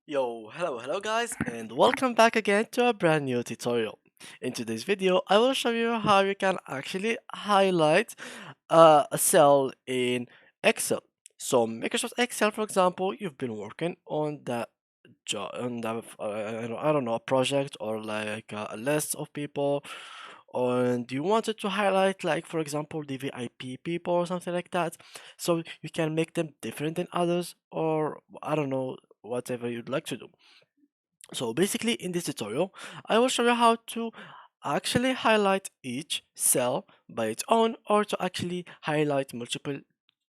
Hello guys, and welcome back again to a brand new tutorial. In today's video, I will show you how you can actually highlight a cell in Excel. So Microsoft Excel, for example, you've been working on that job, on that, I don't know, a project or like a list of people, and you wanted to highlight, like, for example, the VIP people or something like that. So you can make them different than others, or I don't know, whatever you'd like to do. So basically in this tutorial, I will show you how to actually highlight each cell by its own or to actually highlight multiple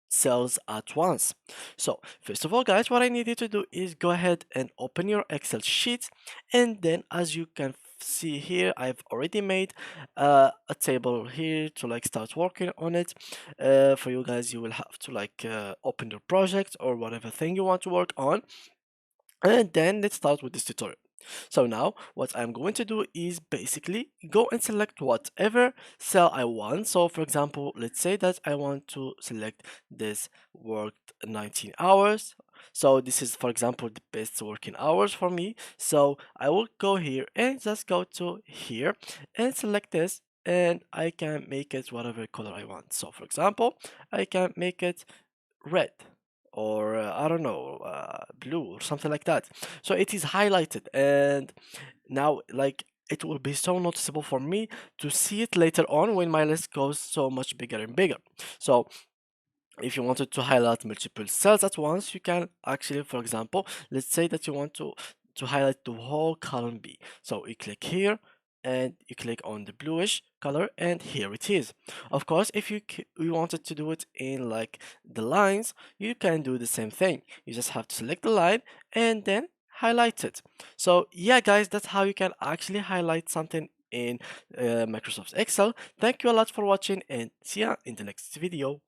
cells at once. So first of all guys, what I need you to do is go ahead and open your Excel sheet, and then as you can see here, I've already made a table here to like start working on it. For you guys, you will have to like open your project or whatever thing you want to work on, and then let's start with this tutorial. So now what I'm going to do is basically go and select whatever cell I want. So for example, let's say that I want to select this worked 19 hours. So this is, for example, the best working hours for me. So I will go here and just go to here and select this, and I can make it whatever color I want. So for example, I can make it red, or I don't know, blue or something like that. So it is highlighted, and now like it will be so noticeable for me to see it later on when my list goes so much bigger and bigger. So if you wanted to highlight multiple cells at once, you can actually, for example, let's say that you want to highlight the whole column B. So you click here and you click on the bluish color, and here it is. Of course, if you wanted to do it in like the lines, you can do the same thing. You just have to select the line and then highlight it. So yeah guys, that's how you can actually highlight something in Microsoft Excel. Thank you a lot for watching, and see ya in the next video.